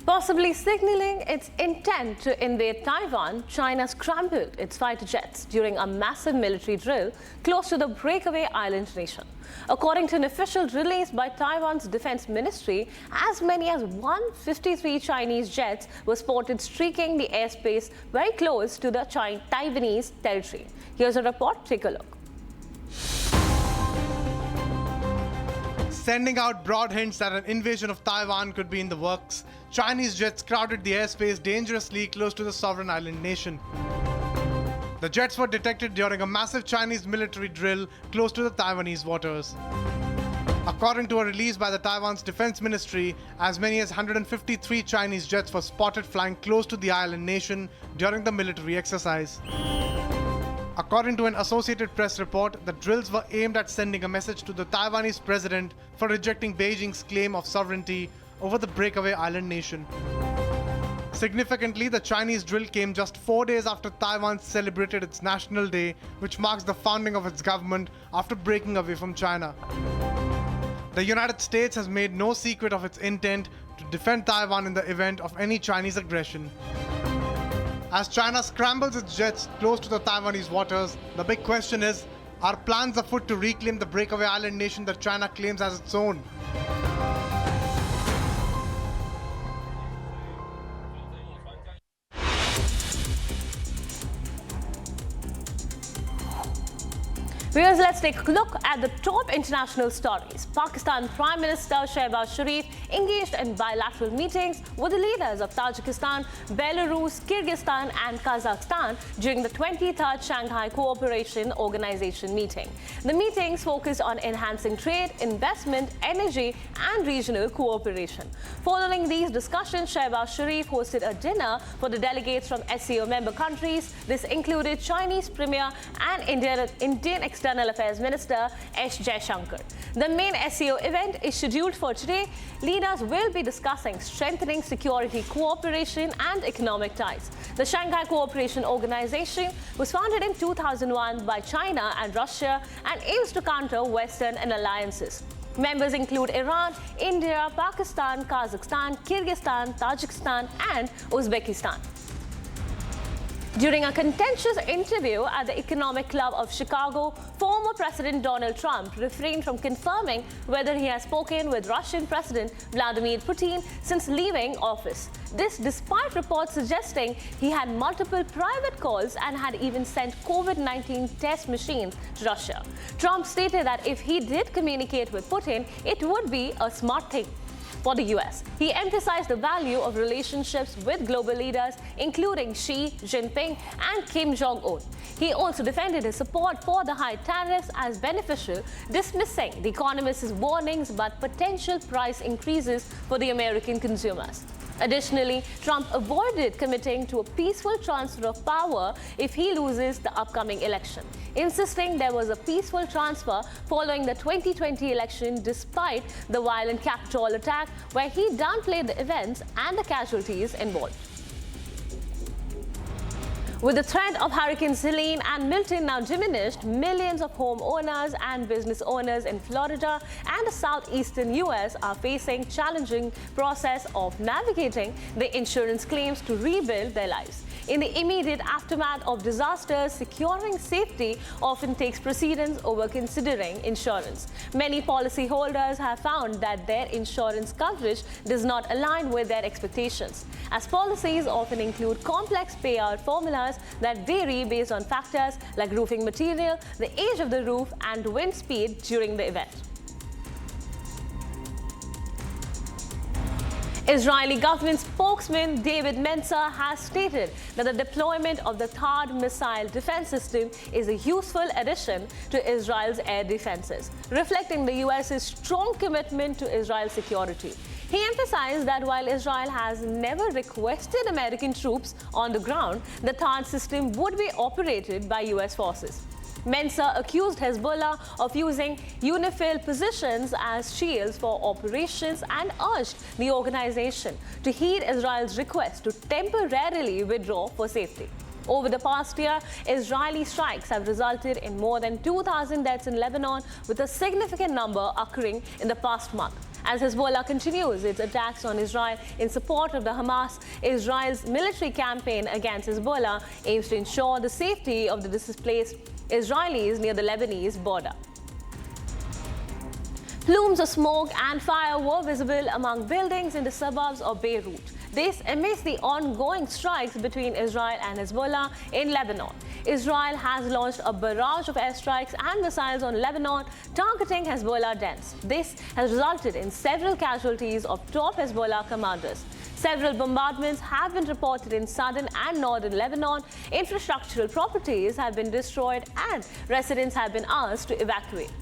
Possibly signaling its intent to invade Taiwan, China scrambled its fighter jets during a massive military drill close to the breakaway island nation. According to an official release by Taiwan's defense ministry, as many as 153 Chinese jets were spotted streaking the airspace very close to the Taiwanese territory. Here's a report, take a look. Sending out broad hints that an invasion of Taiwan could be in the works, Chinese jets crowded the airspace dangerously close to the sovereign island nation. The jets were detected during a massive Chinese military drill close to the Taiwanese waters. According to a release by the Taiwan's defense ministry, as many as 153 Chinese jets were spotted flying close to the island nation during the military exercise. According to an Associated Press report, the drills were aimed at sending a message to the Taiwanese president for rejecting Beijing's claim of sovereignty over the breakaway island nation. Significantly, the Chinese drill came just 4 days after Taiwan celebrated its National Day, which marks the founding of its government after breaking away from China. The United States has made no secret of its intent to defend Taiwan in the event of any Chinese aggression. As China scrambles its jets close to the Taiwanese waters, the big question is, are plans afoot to reclaim the breakaway island nation that China claims as its own? Viewers, let's take a look at the top international stories. Pakistan Prime Minister Shehbaz Sharif engaged in bilateral meetings with the leaders of Tajikistan, Belarus, Kyrgyzstan and Kazakhstan during the 23rd Shanghai Cooperation Organization meeting. The meetings focused on enhancing trade, investment, energy and regional cooperation. Following these discussions, Shehbaz Sharif hosted a dinner for the delegates from SCO member countries. This included Chinese Premier and Indian External Affairs Minister S. Jaishankar. The main SCO event is scheduled for today. Leaders will be discussing strengthening security cooperation and economic ties. The Shanghai Cooperation Organization was founded in 2001 by China and Russia and aims to counter Western alliances. Members include Iran, India, Pakistan, Kazakhstan, Kyrgyzstan, Tajikistan and Uzbekistan. During a contentious interview at the Economic Club of Chicago, former President Donald Trump refrained from confirming whether he has spoken with Russian President Vladimir Putin since leaving office. This despite reports suggesting he had multiple private calls and had even sent COVID-19 test machines to Russia. Trump stated that if he did communicate with Putin, it would be a smart thing for the US. He emphasized the value of relationships with global leaders, including Xi Jinping and Kim Jong-un. He also defended his support for the high tariffs as beneficial, dismissing the economist's warnings about potential price increases for the American consumers. Additionally, Trump avoided committing to a peaceful transfer of power if he loses the upcoming election, insisting there was a peaceful transfer following the 2020 election despite the violent Capitol attack, where he downplayed the events and the casualties involved. With the threat of Hurricanes Helene and Milton now diminished, millions of homeowners and business owners in Florida and the southeastern U.S. are facing challenging process of navigating the insurance claims to rebuild their lives. In the immediate aftermath of disasters, securing safety often takes precedence over considering insurance. Many policyholders have found that their insurance coverage does not align with their expectations, as policies often include complex payout formulas that vary based on factors like roofing material, the age of the roof, and wind speed during the event. Israeli government spokesman David Mencer has stated that the deployment of the THAAD missile defense system is a useful addition to Israel's air defenses, reflecting the US's strong commitment to Israel's security. He emphasized that while Israel has never requested American troops on the ground, the THAAD system would be operated by US forces. Mencer accused Hezbollah of using UNIFIL positions as shields for operations and urged the organization to heed Israel's request to temporarily withdraw for safety. Over the past year, Israeli strikes have resulted in more than 2,000 deaths in Lebanon, with a significant number occurring in the past month. As Hezbollah continues its attacks on Israel in support of the Hamas, Israel's military campaign against Hezbollah aims to ensure the safety of the displaced Israelis near the Lebanese border. Plumes of smoke and fire were visible among buildings in the suburbs of Beirut. This amidst the ongoing strikes between Israel and Hezbollah in Lebanon. Israel has launched a barrage of airstrikes and missiles on Lebanon, targeting Hezbollah dens. This has resulted in several casualties of top Hezbollah commanders. Several bombardments have been reported in southern and northern Lebanon. Infrastructural properties have been destroyed and residents have been asked to evacuate.